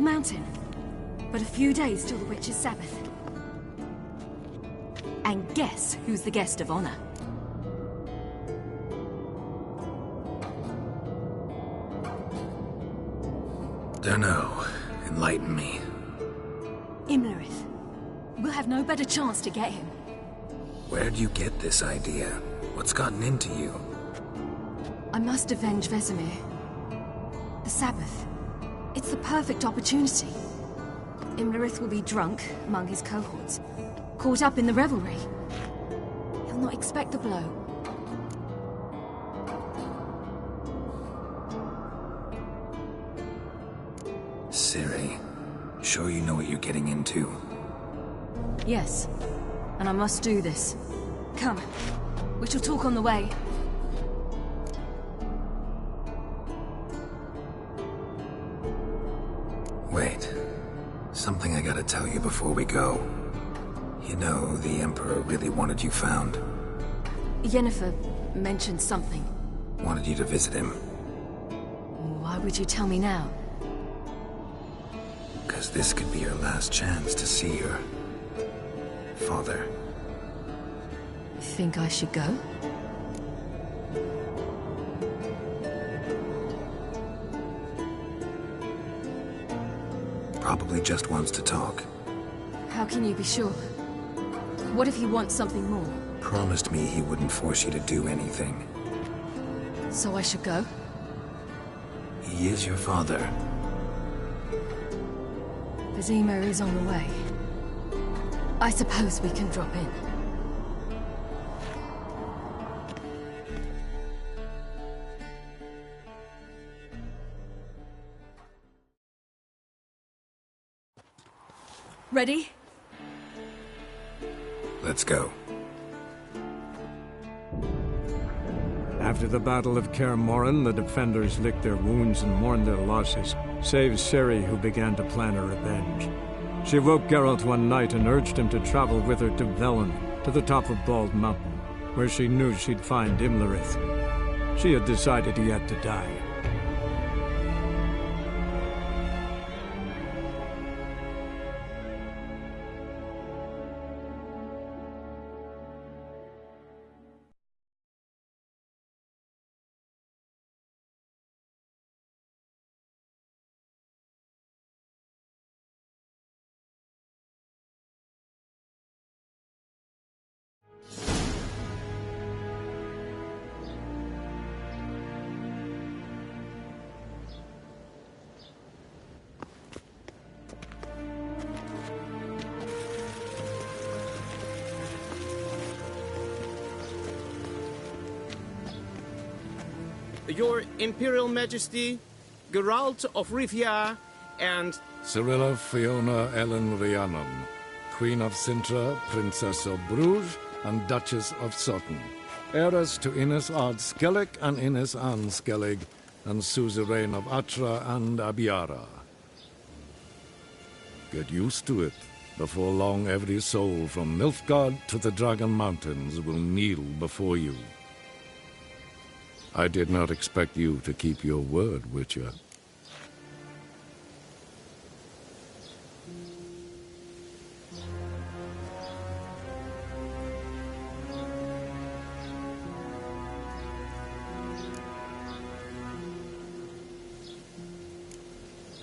Bald Mountain. But a few days till the Witch's Sabbath. And guess who's the guest of honor? Dunno. Enlighten me. Imlerith. We'll have no better chance to get him. Where'd you get this idea? What's gotten into you? I must avenge Vesemir. The Sabbath. It's the perfect opportunity. Imlerith will be drunk among his cohorts, caught up in the revelry. He'll not expect the blow. Ciri, sure you know what you're getting into? Yes, and I must do this. Come, we shall talk on the way. Wait. Something I gotta tell you before we go. You know, the Emperor really wanted you found. Yennefer mentioned something. Wanted you to visit him. Why would you tell me now? Because this could be your last chance to see your father. Think I should go? Probably just wants to talk. How can you be sure? What if he wants something more? Promised me he wouldn't force you to do anything. So I should go? He is your father. Vesemir is on the way. I suppose we can drop in. Ready? Let's go. After the Battle of Kaer Morhen, the defenders licked their wounds and mourned their losses, save Ciri, who began to plan her revenge. She woke Geralt one night and urged him to travel with her to Velen, to the top of Bald Mountain, where she knew she'd find Imlerith. She had decided he had to die. Your Imperial Majesty, Geralt of Rivia, and... Cirilla Fiona Ellen Rhiannon, Queen of Sintra, Princess of Bruges, and Duchess of Sutton, heiress to Innes Ard Skellig and Innes Anne Skellig, and suzerain of Atra and Abiara. Get used to it. Before long, every soul from Nilfgaard to the Dragon Mountains will kneel before you. I did not expect you to keep your word, Witcher.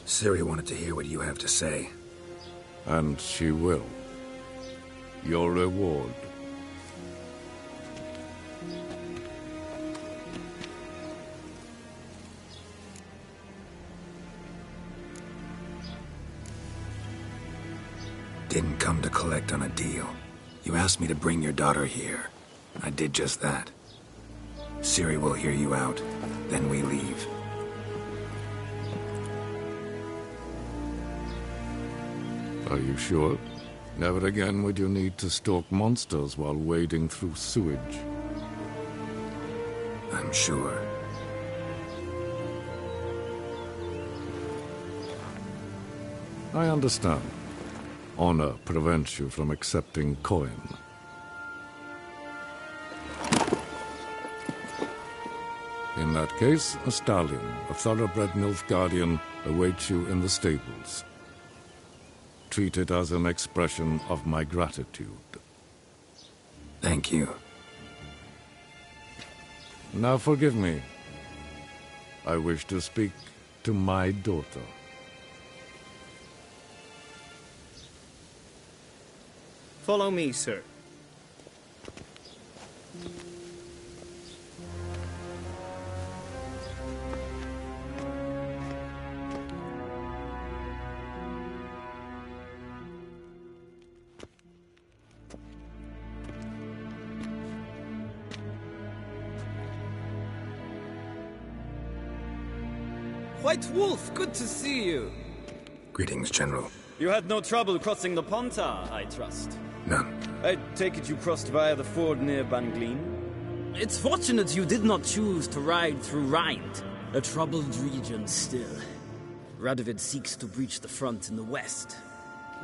Ciri wanted to hear what you have to say. And she will. Your reward. Didn't come to collect on a deal. You asked me to bring your daughter here. I did just that. Ciri will hear you out, then we leave. Are you sure? Never again would you need to stalk monsters while wading through sewage. I'm sure. I understand. Honor prevents you from accepting coin. In that case, a stallion, a thoroughbred Nilfgaardian, awaits you in the stables. treat it as an expression of my gratitude. Thank you. Now forgive me. I wish to speak to my daughter. Follow me, sir. White Wolf, good to see you. Greetings, General. You had no trouble crossing the Pontar, I trust. None. I take it you crossed via the ford near Banglin? It's fortunate you did not choose to ride through Rind, a troubled region still. Radovid seeks to breach the front in the west.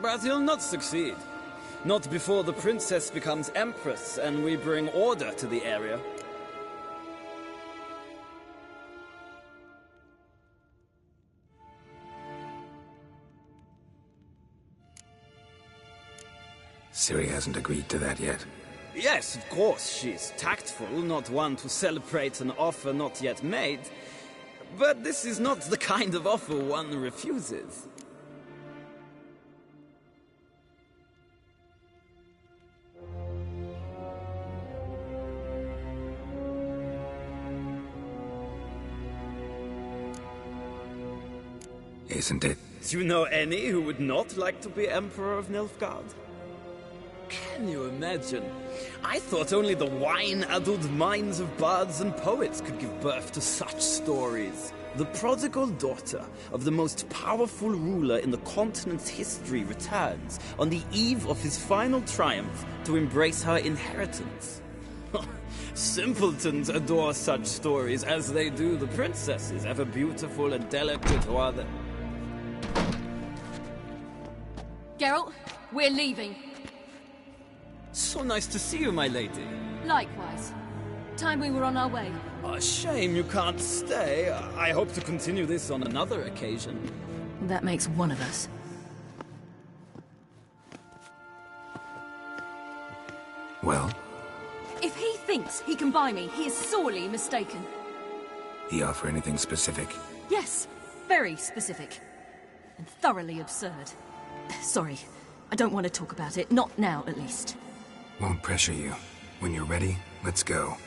But he'll not succeed. Not before the princess becomes empress and we bring order to the area. Ciri hasn't agreed to that yet. Yes, of course, she's tactful, not one to celebrate an offer not yet made. But this is not the kind of offer one refuses. Isn't it? Do you know any who would not like to be Emperor of Nilfgaard? Can you imagine? I thought only the wine-addled minds of bards and poets could give birth to such stories. The prodigal daughter of the most powerful ruler in the continent's history returns on the eve of his final triumph to embrace her inheritance. Simpletons adore such stories as they do the princesses, ever beautiful and delicate who are the... Geralt, we're leaving. So nice to see you, my lady. Likewise. Time we were on our way. A shame you can't stay. I hope to continue this on another occasion. That makes one of us. Well, If he thinks he can buy me, he is sorely mistaken. he offer anything specific? Yes, very specific. And thoroughly absurd. Sorry, I don't want to talk about it. Not now, at least. Won't pressure you. When you're ready, let's go.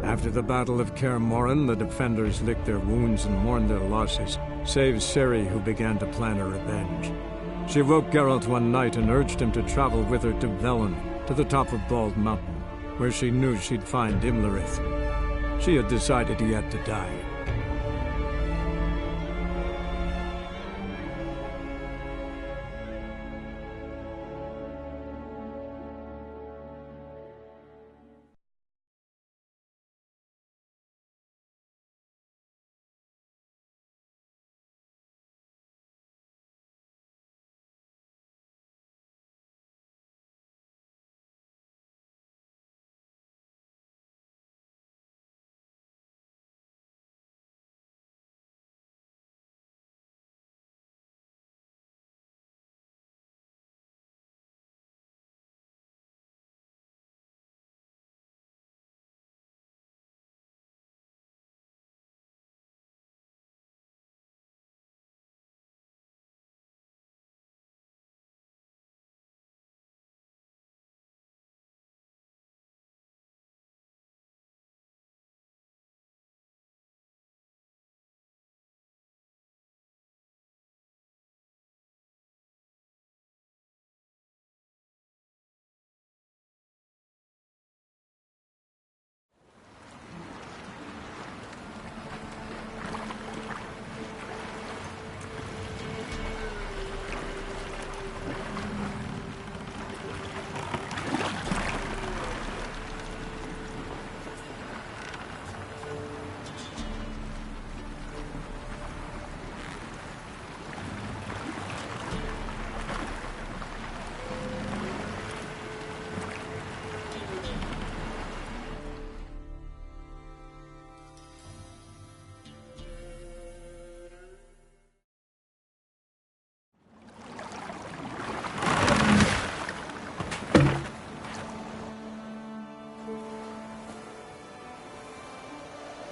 After the Battle of Kaer Morhen, the defenders licked their wounds and mourned their losses, save Ciri, who began to plan a revenge. She woke Geralt one night and urged him to travel with her to Velen, to the top of Bald Mountain, where she knew she'd find Imlerith. She had decided he had to die.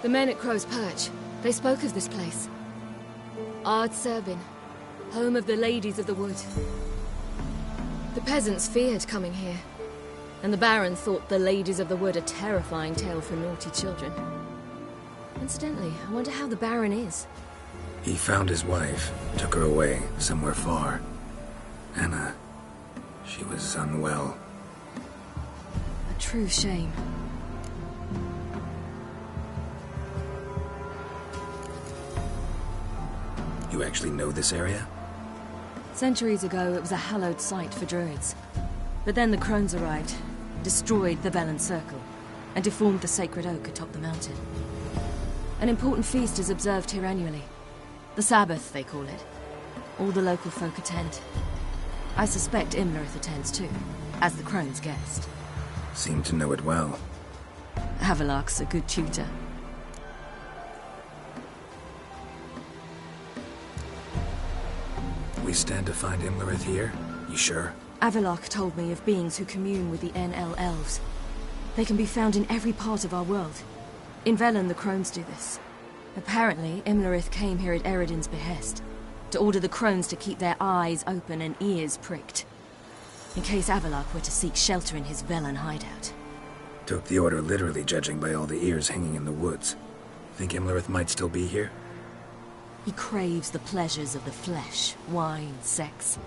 The men at Crow's Perch, they spoke of this place. Ard Serbin, home of the Ladies of the Wood. The peasants feared coming here, and the Baron thought the Ladies of the Wood a terrifying tale for naughty children. Incidentally, I wonder how the Baron is. He found his wife, took her away, somewhere far. Anna, she was unwell. A true shame. You actually know this area? Centuries ago, it was a hallowed site for druids. But then the Crones arrived, destroyed the Velen Circle, and deformed the sacred oak atop the mountain. An important feast is observed here annually. The Sabbath, they call it. All the local folk attend. I suspect Imlerith attends too, as the Crone's guest. Seem to know it well. Havelark's a good tutor. We stand to find Imlerith here? You sure? Avilark told me of beings who commune with the NL Elves. They can be found in every part of our world. In Velen, the Crones do this. Apparently, Imlerith came here at Eredin's behest, to order the Crones to keep their eyes open and ears pricked, in case Avilark were to seek shelter in his Velen hideout. Took the order literally, judging by all the ears hanging in the woods. Think Imlerith might still be here? He craves the pleasures of the flesh, wine, sex.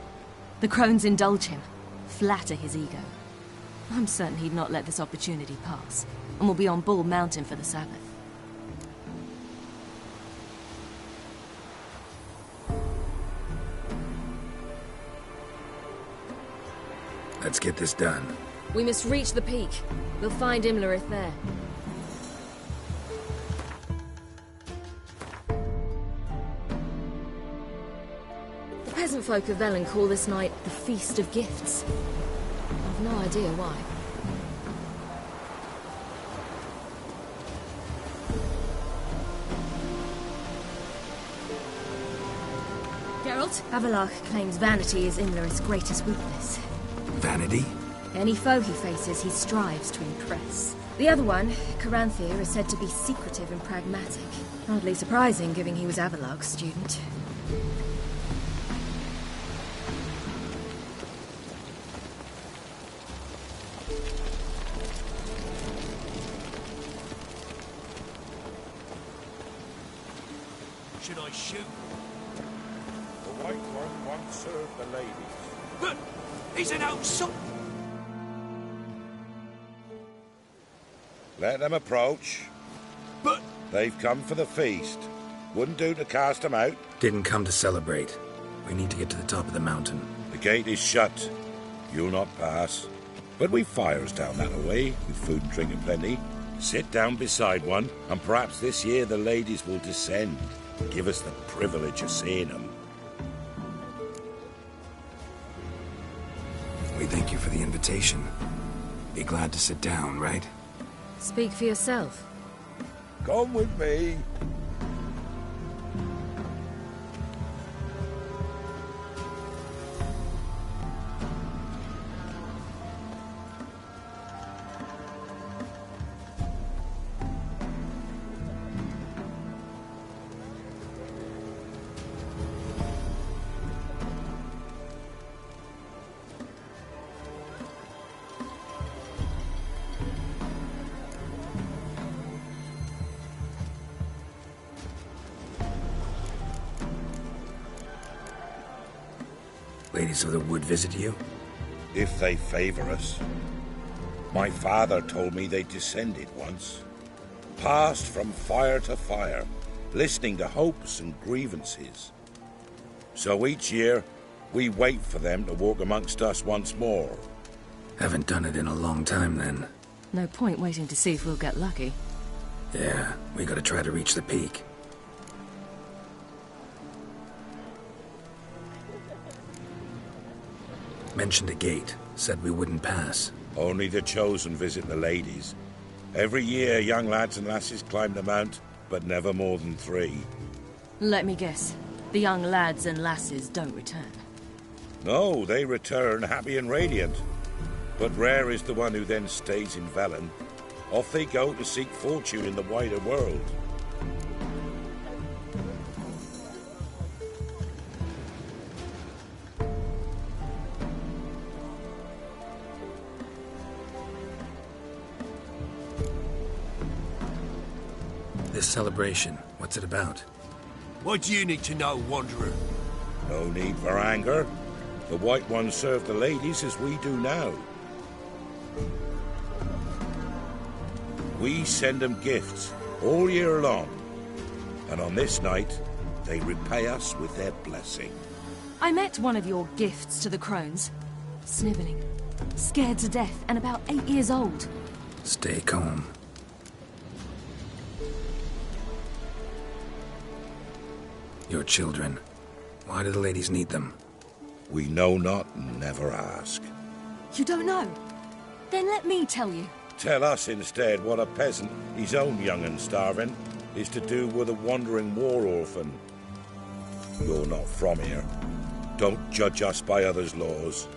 The Crones indulge him, flatter his ego. I'm certain he'd not let this opportunity pass, and will be on Bull Mountain for the Sabbath. Let's get this done. We must reach the peak. We'll find Imlerith there. The peasant folk of Velen call this night the Feast of Gifts. I've no idea why. Geralt, Avilark claims vanity is Imlerith's greatest weakness. Vanity? Any foe he faces, he strives to impress. The other one, Caranthir, is said to be secretive and pragmatic. Hardly surprising, given he was Avilark's student. Should I shoot? The White One once served the ladies. But he's an outside. Let them approach. But They've come for the feast. Wouldn't do to cast them out. Didn't come to celebrate. We need to get to the top of the mountain. The gate is shut. You'll not pass. But we've fires down that way, with food and drink aplenty. Sit down beside one, and perhaps this year the ladies will descend. Give us the privilege of seeing them. We thank you for the invitation. Be glad to sit down, right? Speak for yourself. Come with me. Ladies of the Wood visit you? If they favor us. My father told me they descended once. Passed from fire to fire, listening to hopes and grievances. So each year, we wait for them to walk amongst us once more. Haven't done it in a long time, then. No point waiting to see if we'll get lucky. Yeah, we gotta try to reach the peak. Mentioned a gate. Said we wouldn't pass. Only the chosen visit the ladies. Every year, young lads and lasses climb the mount, but never more than 3. Let me guess. The young lads and lasses don't return. No, they return happy and radiant. But rare is the one who then stays in Velen. Off they go to seek fortune in the wider world. This celebration, what's it about? What do you need to know, Wanderer? No need for anger. The White Ones serve the ladies as we do now. We send them gifts all year long. And on this night, they repay us with their blessing. I met one of your gifts to the crones. Sniveling, scared to death, and about 8 years old. Stay calm. Your children. Why do the ladies need them? We know not and never ask. You don't know? Then let me tell you. Tell us instead what a peasant, his own young and starving, is to do with a wandering war orphan. You're not from here. Don't judge us by others' laws.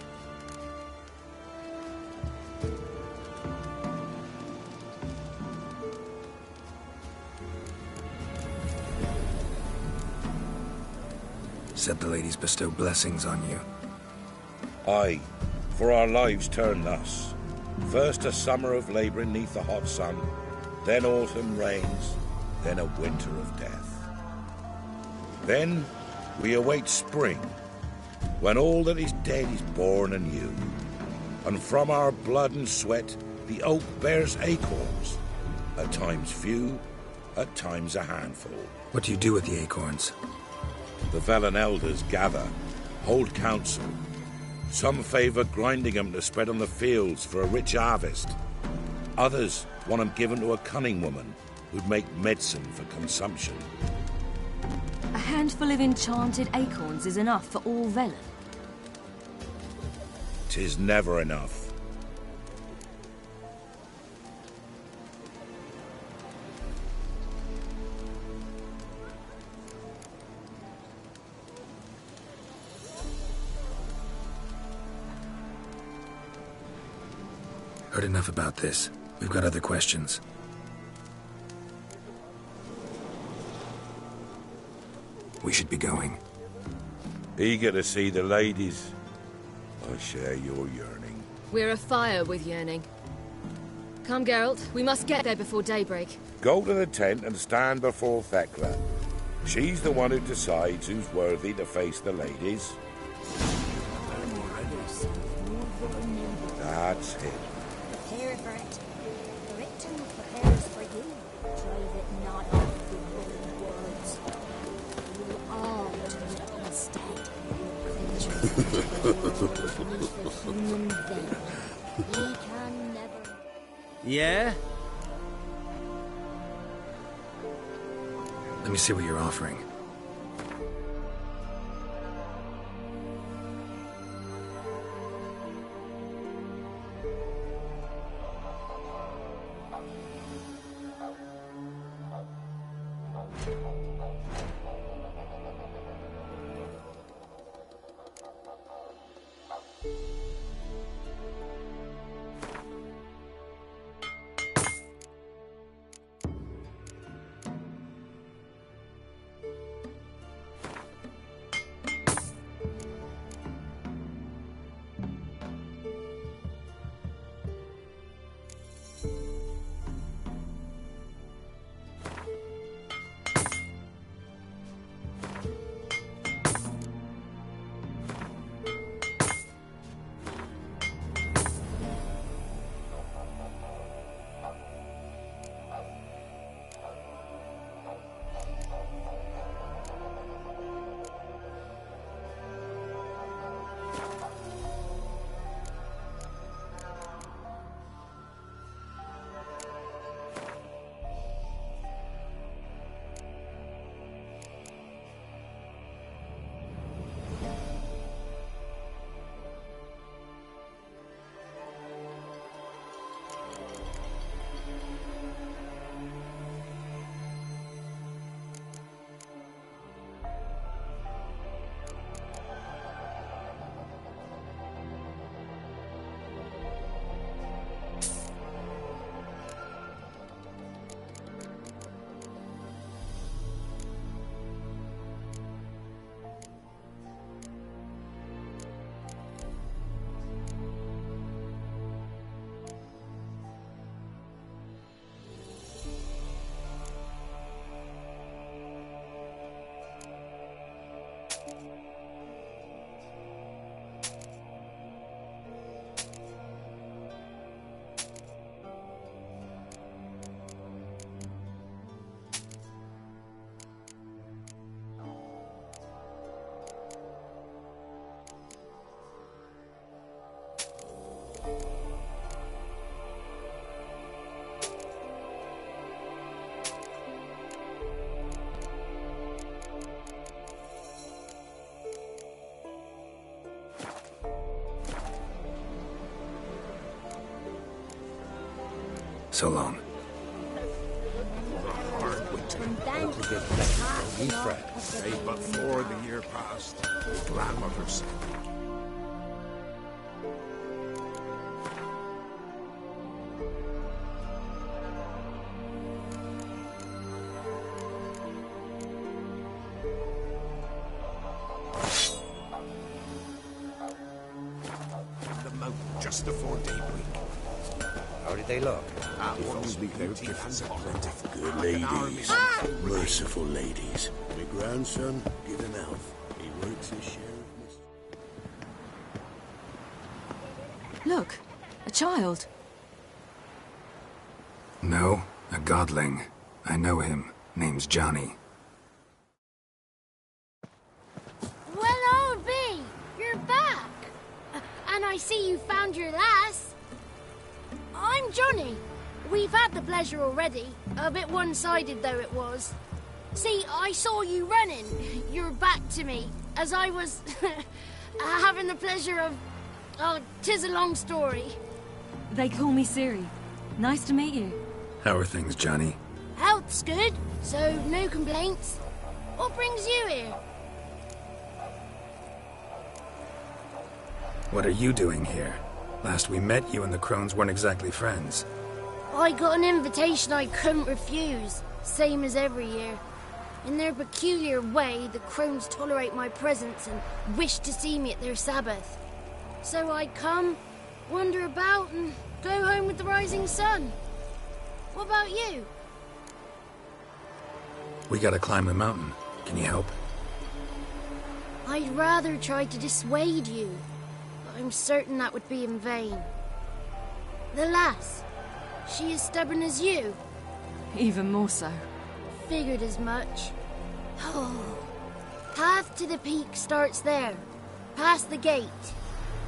Said the ladies bestow blessings on you. Aye, for our lives turn thus. First a summer of labouring neath the hot sun, then autumn rains, then a winter of death. Then we await spring, when all that is dead is born anew. And from our blood and sweat the oak bears acorns, at times few, at times a handful. What do you do with the acorns? The Velen elders gather, hold council. Some favour grinding them to spread on the fields for a rich harvest. Others want them given to a cunning woman who'd make medicine for consumption. A handful of enchanted acorns is enough for all Velen. 'Tis never enough. Heard enough about this. We've got other questions. We should be going. Eager to see the ladies. I share your yearning. We're afire with yearning. Come, Geralt. We must get there before daybreak. Go to the tent and stand before Thekla. She's the one who decides who's worthy to face the ladies. That's it. Heribert, Britain prepares for you. Drive it not off with willing words. You all just instead. The human vein. He can never. Yeah? Let me see what you're offering. So long. And then Before the year passed, his grandmother said. The mountain just before daybreak. How did they look? Good ladies, merciful ladies. My grandson, give him health. He works his share of Look, a child. No, a godling. I know him. Name's Johnny. well, old B, you're back. And I see you found your lass. I'm Johnny. We've had the pleasure already. A bit one-sided though it was. See, I saw you running. Your back to me. As I was having the pleasure of... Oh, 'tis a long story. They call me Ciri. Nice to meet you. How are things, Johnny? Health's good, so no complaints. What brings you here? What are you doing here? Last we met, you and the Crones weren't exactly friends. I got an invitation I couldn't refuse, same as every year. In their peculiar way, the Crones tolerate my presence and wish to see me at their Sabbath. So I come, wander about, and go home with the rising sun. What about you? We gotta climb the mountain. Can you help? I'd rather try to dissuade you, but I'm certain that would be in vain. The lass, she as stubborn as you? Even more so. Figured as much. Oh. Path to the peak starts there, past the gate.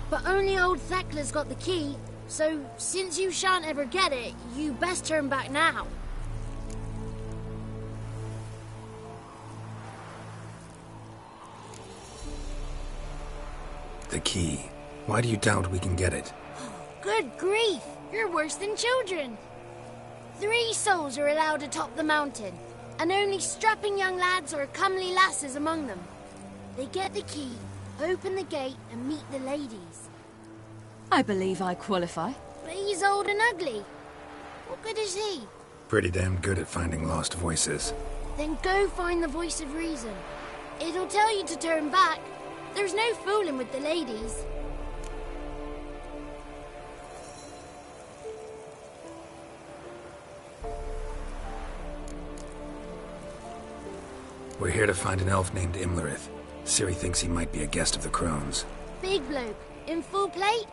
But only old Thekla's got the key, so since you shan't ever get it, you best turn back now. The key. Why do you doubt we can get it? Good grief, you're worse than children. 3 souls are allowed atop the mountain, and only strapping young lads or comely lasses among them. They get the key, open the gate, and meet the ladies. I believe I qualify. But he's old and ugly. What good is he? Pretty damn good at finding lost voices. Then go find the voice of reason. It'll tell you to turn back. There's no fooling with the ladies. We're here to find an elf named Imlerith. Ciri thinks he might be a guest of the Crones. Big bloke, in full plate?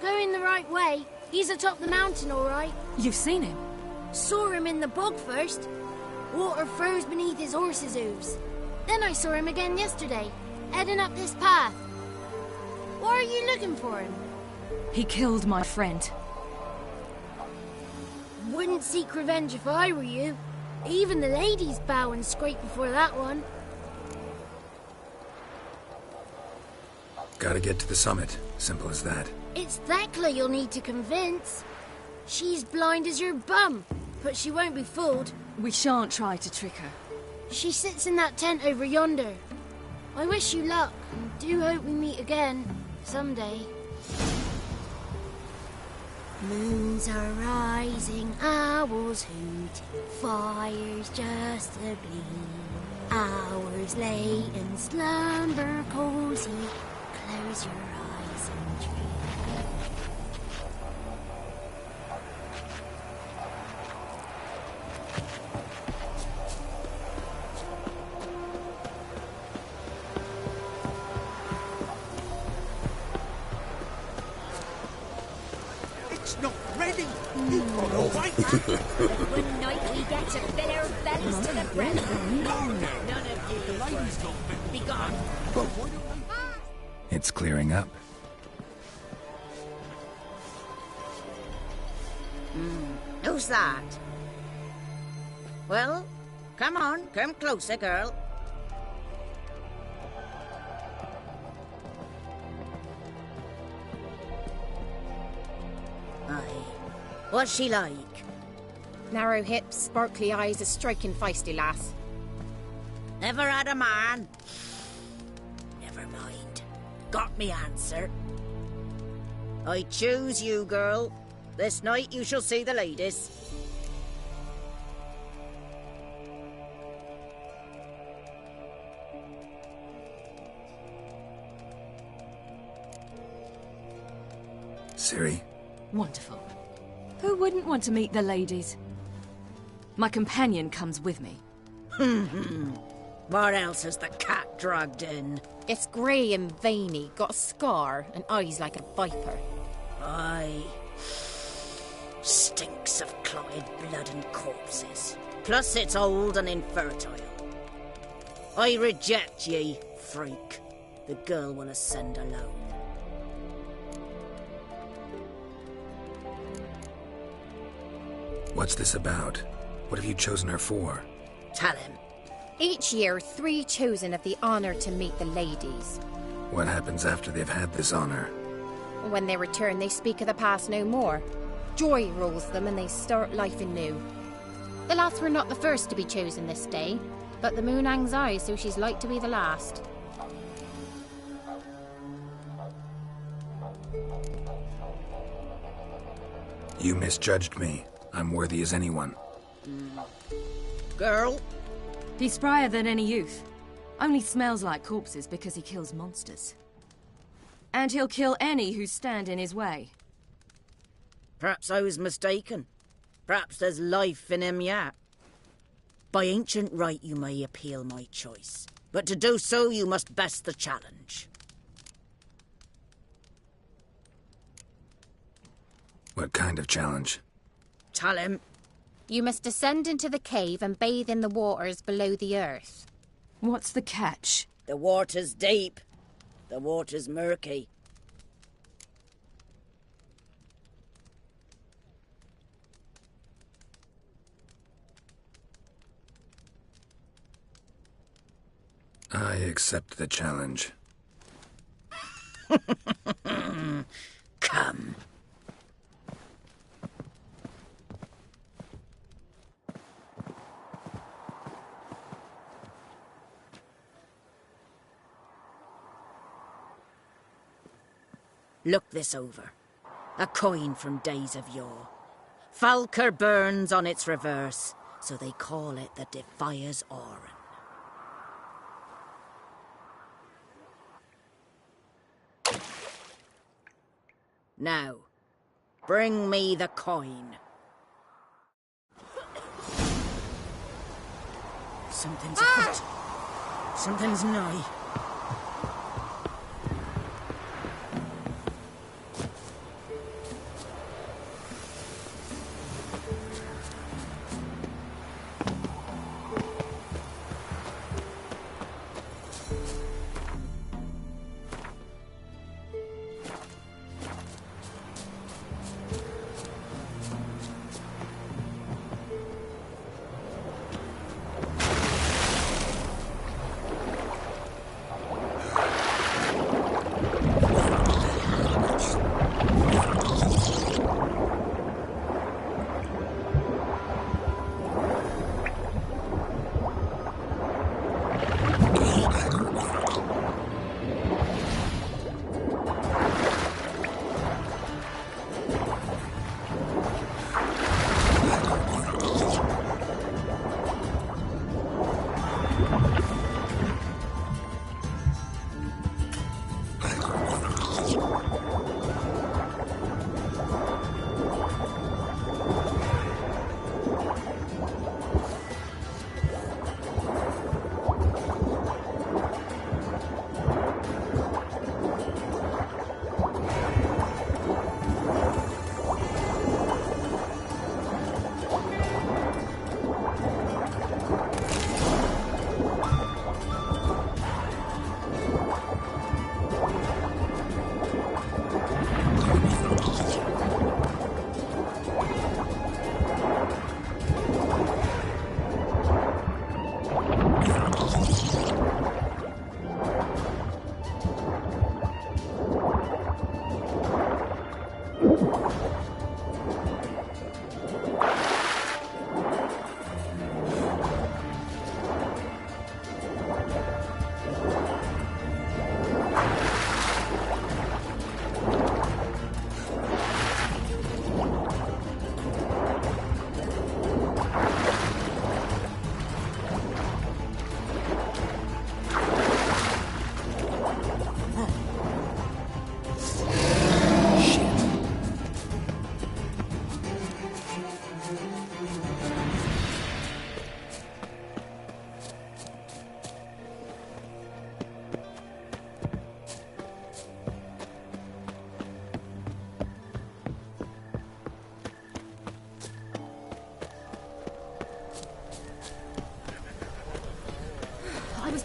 Going the right way. He's atop the mountain, all right. You've seen him? Saw him in the bog first. Water froze beneath his horse's hooves. Then I saw him again yesterday, heading up this path. Why are you looking for him? He killed my friend. Wouldn't seek revenge if I were you. Even the ladies bow and scrape before that one. Gotta get to the summit. Simple as that. It's Thekla you'll need to convince. She's blind as your bum, but she won't be fooled. We shan't try to trick her. She sits in that tent over yonder. I wish you luck, and do hope we meet again, someday. Moons are rising, owls hoot, fires just a gleam. Hours late and slumber cozy, close your eyes and dream. It's not ready. One night we get to fill our bellies to the brim. None of you. Be gone. It's clearing up. Who's that? Well, come on, come closer, girl. Aye. What's she like? Narrow hips, sparkly eyes, a striking feisty lass. Never had a man. Never mind. Got me answer. I choose you, girl. This night you shall see the ladies. Ciri? Wonderful. Who wouldn't want to meet the ladies? My companion comes with me. What else has the cat dragged in? It's grey and veiny, got a scar, and eyes like a viper. Aye. Stinks of clotted blood and corpses. Plus it's old and infertile. I reject ye, freak. The girl will ascend alone. What's this about? What have you chosen her for? Tell him. Each year, 3 chosen have the honour to meet the ladies. What happens after they've had this honor? When they return, they speak of the past no more. Joy rules them and they start life anew. The lads were not the first to be chosen this day, but the moon hangs high, so she's like to be the last. You misjudged me. I'm worthy as anyone. Girl? He's sprier than any youth. Only smells like corpses because he kills monsters. And he'll kill any who stand in his way. Perhaps I was mistaken. Perhaps there's life in him yet. By ancient right you may appeal my choice, but to do so you must best the challenge. What kind of challenge? Tell him. You must descend into the cave and bathe in the waters below the earth. What's the catch? The water's deep. The water's murky. I accept the challenge. Come. Look this over. A coin from days of yore. Falker burns on its reverse, so they call it the Defier's Oran. Now, bring me the coin. Something's afoot. Something's nigh.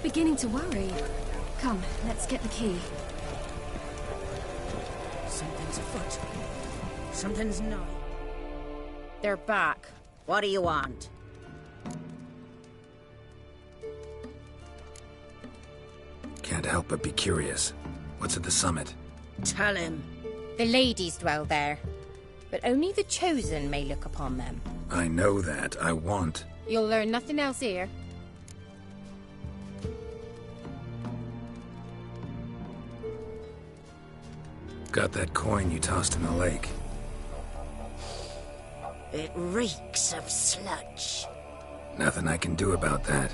beginning to worry. Come, let's get the key. Something's afoot. Something's nigh. They're back. What do you want? Can't help but be curious. What's at the summit? Tell him. The ladies dwell there, but only the chosen may look upon them. I know that. I want. You'll learn nothing else here. Got that coin you tossed in the lake. It reeks of sludge. Nothing I can do about that.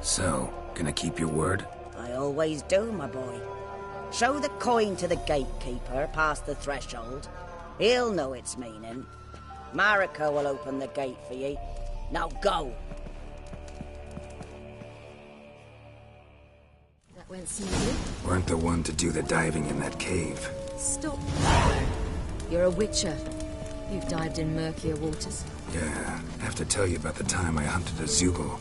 So, gonna keep your word? I always do, my boy. Show the coin to the gatekeeper past the threshold. He'll know its meaning. Marika will open the gate for ye. Now go! That went smoothly. Weren't the one to do the diving in that cave. Stop. You're a witcher. You've dived in murkier waters. Yeah, I have to tell you about the time I hunted a Zeugl.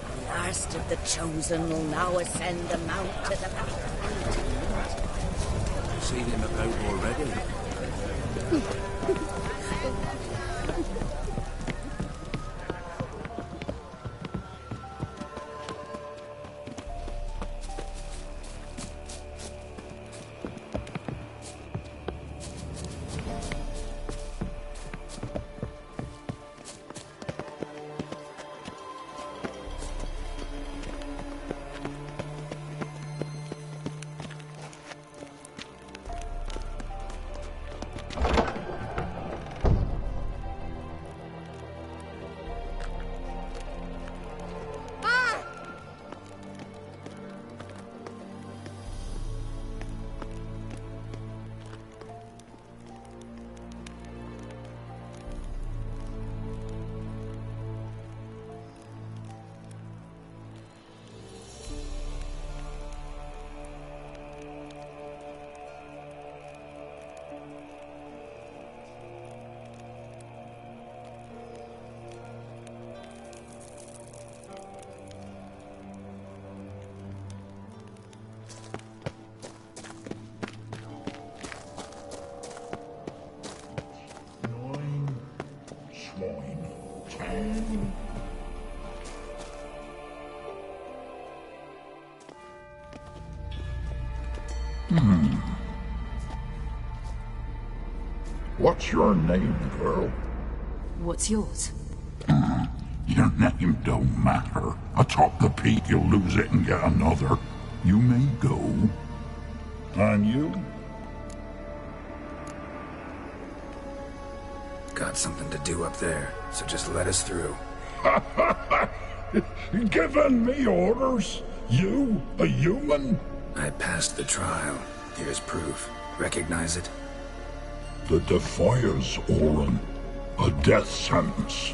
The last of the chosen will now ascend the mount to the Seen him about already. What's your name, girl? What's yours? Your name don't matter. Atop the peak, you'll lose it and get another. You may go. And you? Got something to do up there, so just let us through. Giving me orders? You, a human? I passed the trial. Here's proof. Recognize it? The Defier's Orin. A death sentence.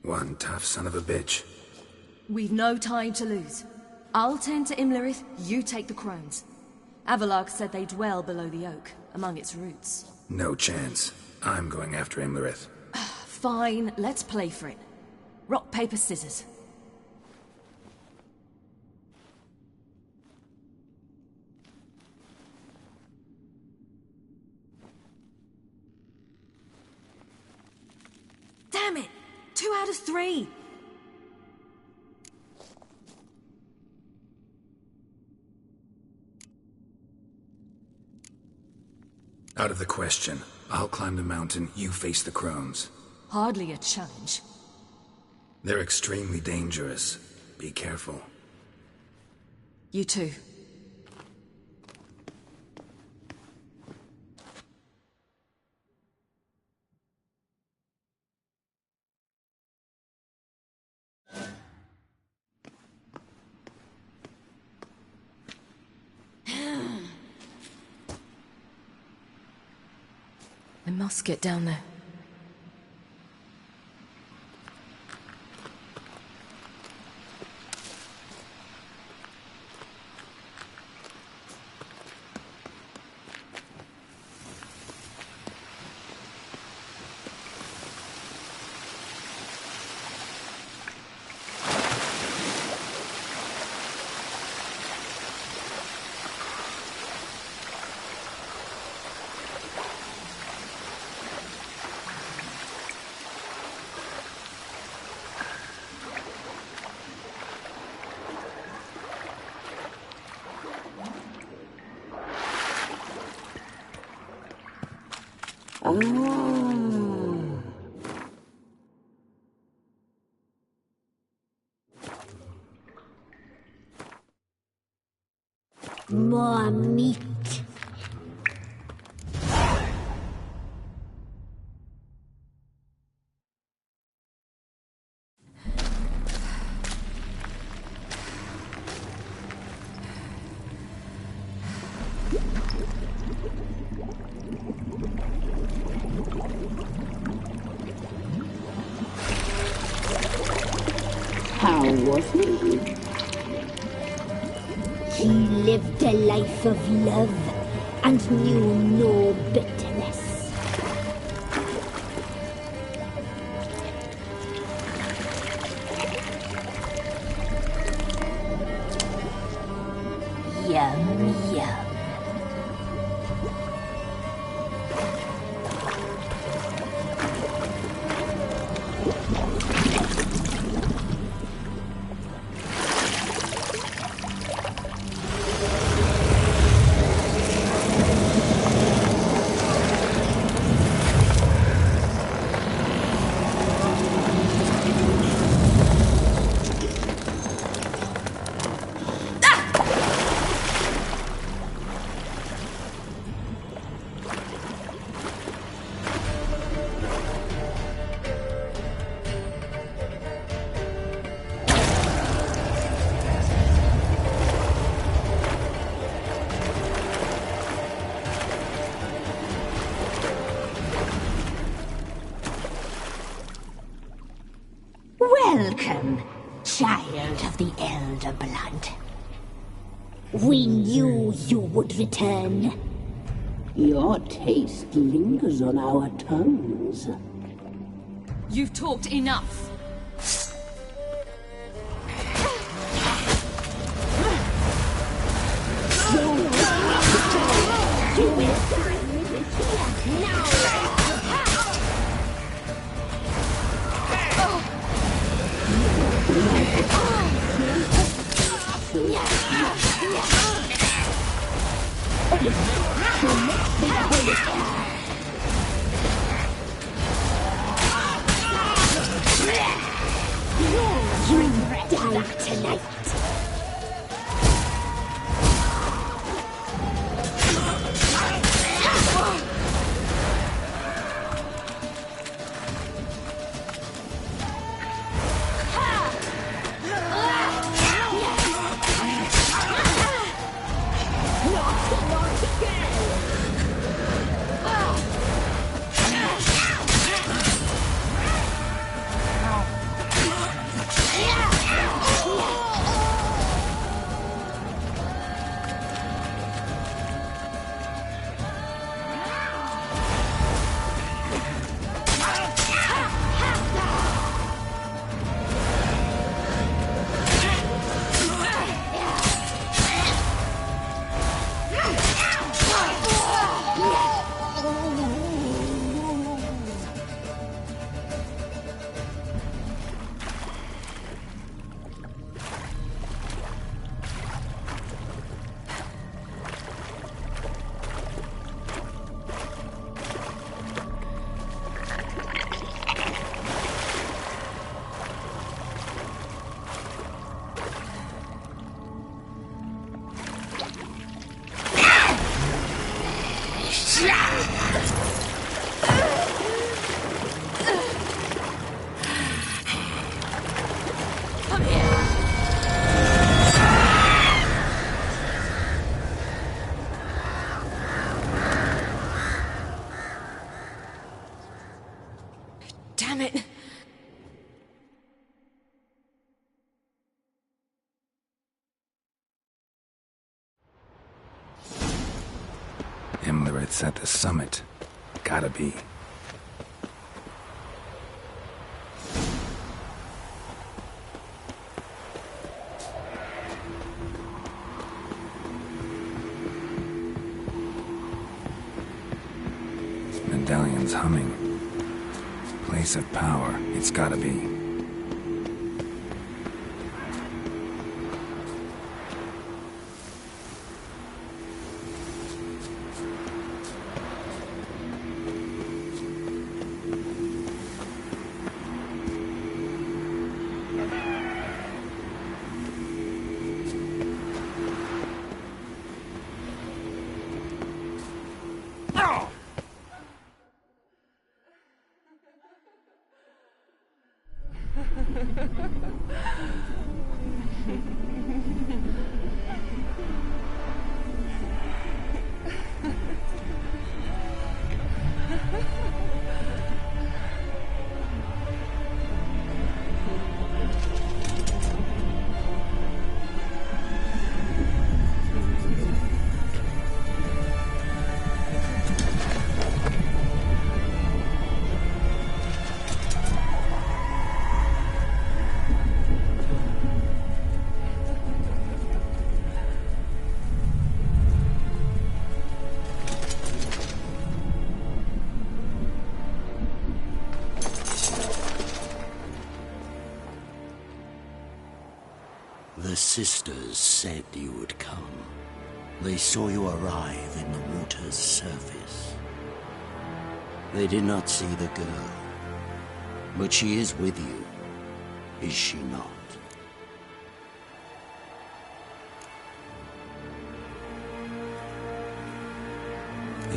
One tough son of a bitch. We've no time to lose. I'll tend to Imlerith, you take the crones. Avalark said they dwell below the oak, among its roots. No chance. I'm going after Imlerith. Fine, let's play for it. Rock, paper, scissors. Damn it! 2 out of 3! Out of the question. I'll climb the mountain, you face the crones. Hardly a challenge. They're extremely dangerous. Be careful. You too. I must get down there. More meat. How was he? He lived a life of love and knew no bitterness. Yum, yum. Welcome, child of the Elder Blood. We knew you would return. Your taste lingers on our tongues. You've talked enough. You will find me now. You die tonight. Damn it! Imlerith's at the summit. Gotta be. Medallion's humming. Place of power. It's gotta be. The sisters said you would come. They saw you arrive in the water's surface. They did not see the girl. But she is with you, is she not?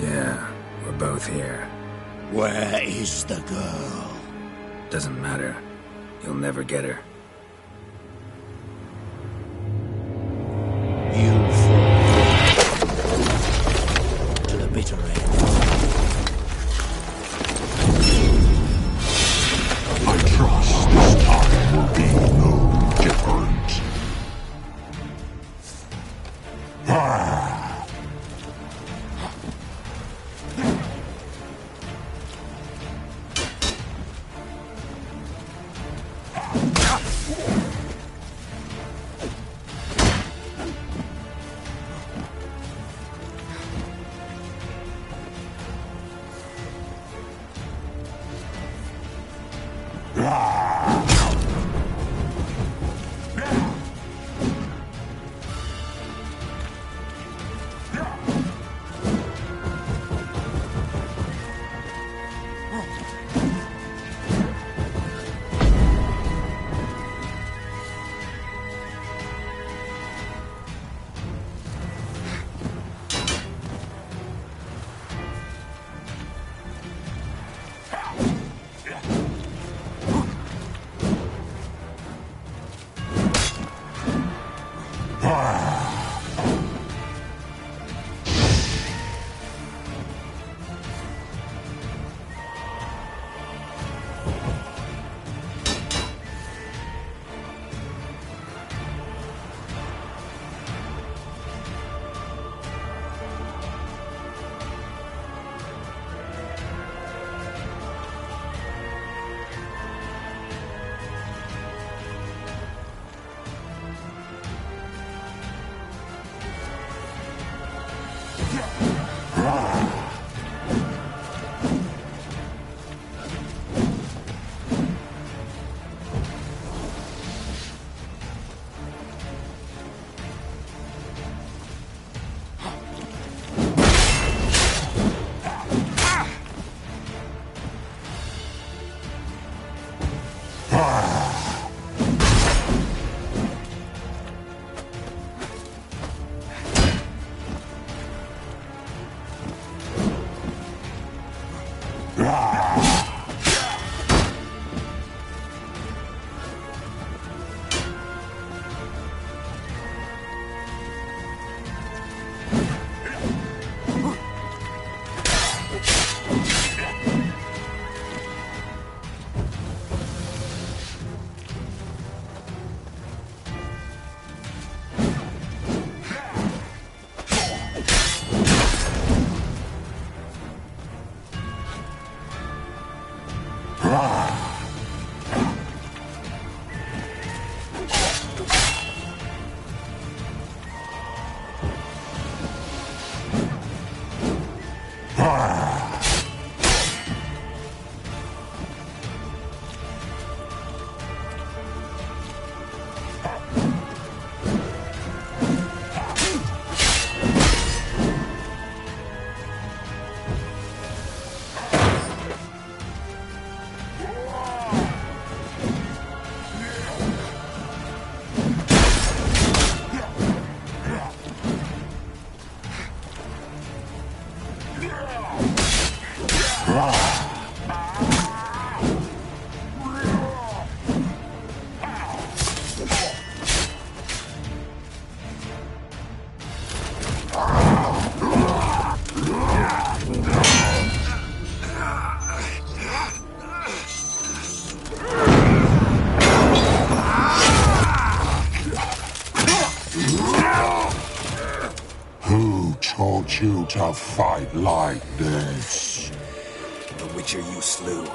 Yeah, we're both here. Where is the girl? Doesn't matter. You'll never get her. To the bitter end. I trust this time will be no different. teach you to fight like this. The Witcher you slew.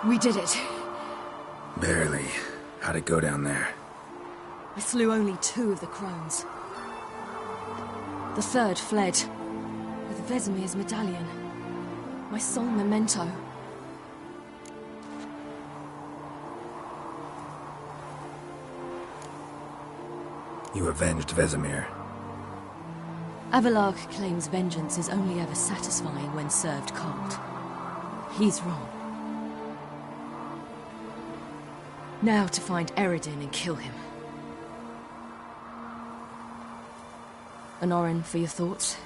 We did it. Barely. How'd it go down there? I slew only 2 of the crones. The third fled, with Vesemir's medallion. My sole memento. You avenged Vesemir. Avallac'h claims vengeance is only ever satisfying when served cold. He's wrong. Now to find Eredin and kill him. Honorin, for your thoughts?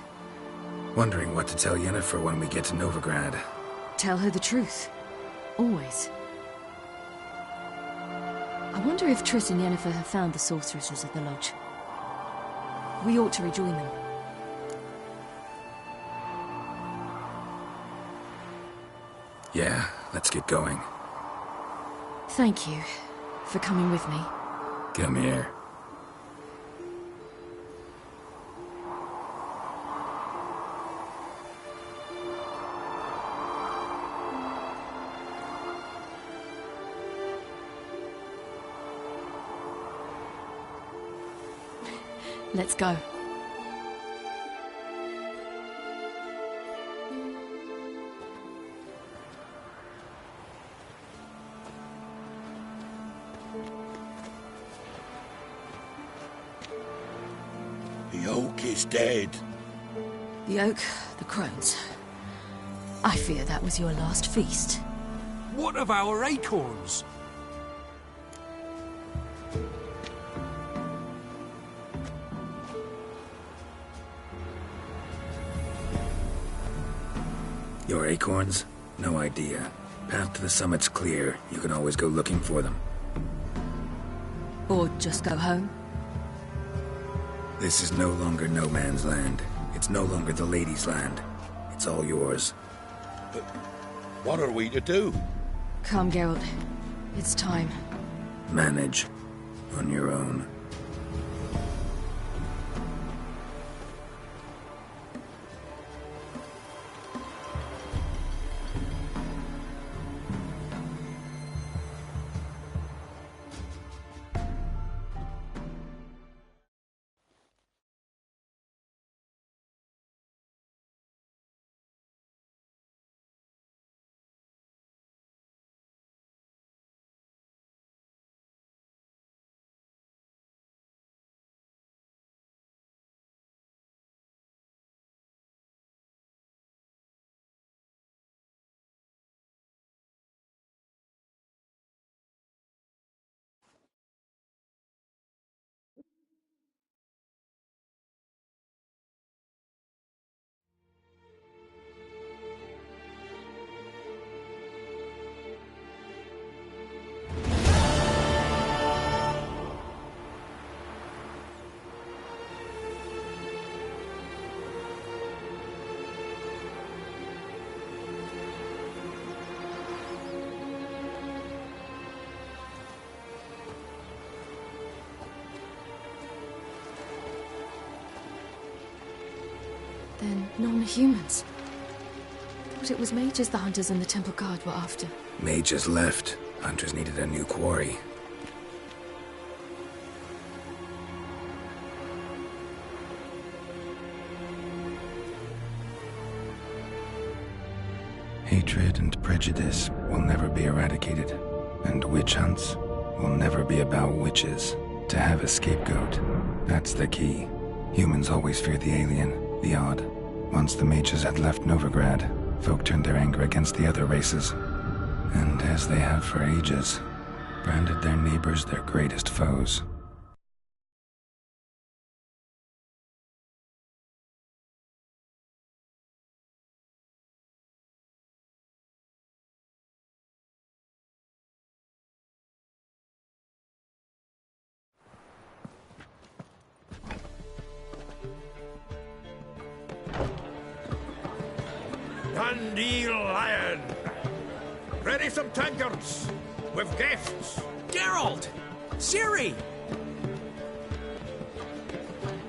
Wondering what to tell Yennefer when we get to Novigrad. Tell her the truth. Always. I wonder if Triss and Yennefer have found the sorceresses at the lodge. We ought to rejoin them. Yeah, let's get going. Thank you for coming with me. Come here. Let's go. The oak is dead. The oak, the crones. I fear that was your last feast. What of our acorns? Your acorns? No idea. Path to the summit's clear. You can always go looking for them. Or just go home? This is no longer no man's land. It's no longer the lady's land. It's all yours. But what are we to do? Come, Geralt. It's time. Manage. On your own. Then non-humans. thought it was mages the hunters and the temple guard were after. Mages left. Hunters needed a new quarry. Hatred and prejudice will never be eradicated, and witch hunts will never be about witches. To have a scapegoat, that's the key. Humans always fear the alien, the odd. Once the mages had left Novigrad, folk turned their anger against the other races. And as they have for ages, branded their neighbors their greatest foes. Dundee Lion! Ready some tankards! With guests! Geralt! Ciri!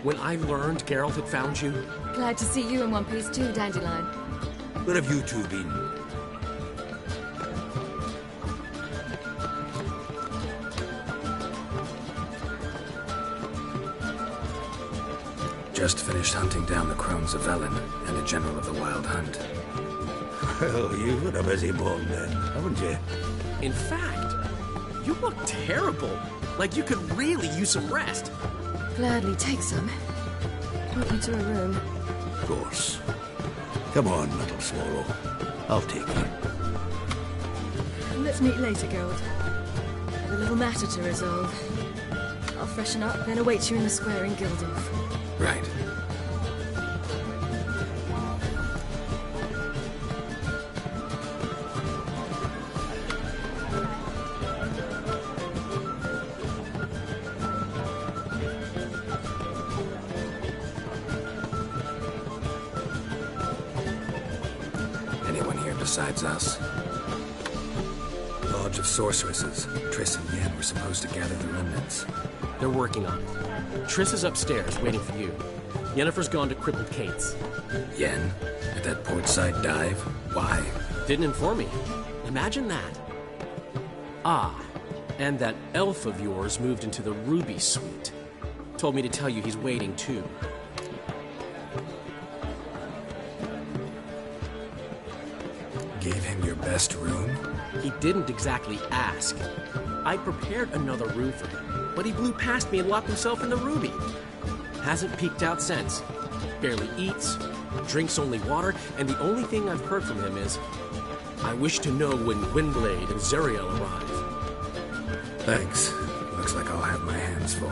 When I learned Geralt had found you... Glad to see you in one piece too, Dandelion. Where have you two been? Just finished hunting down the crones of Velen and a general of the Wild Hunt. Well, you've had a busy morning then, haven't you? In fact, you look terrible. Like you could really use some rest. Gladly take some. Point me to a room. Of course. Come on, little swallow. I'll take you. Let's meet later, Geralt. Have a little matter to resolve. I'll freshen up, then await you in the square in Gildorf. Right. Anyone here besides us? Lodge of Sorceresses. Triss and Yen were supposed to gather the remnants. They're working on it. Triss is upstairs, waiting for you. Yennefer's gone to Crippled Cates. Yen? At that portside dive? Why? Didn't inform me. Imagine that. Ah, and that elf of yours moved into the Ruby Suite. Told me to tell you he's waiting, too. Gave him your best room? He didn't exactly ask. I prepared another room for him, but he blew past me and locked himself in the Ruby. Hasn't peeked out since. Barely eats, drinks only water, and the only thing I've heard from him is, I wish to know when Gwynblade and Zariel arrive. Thanks. Looks like I'll have my hands full.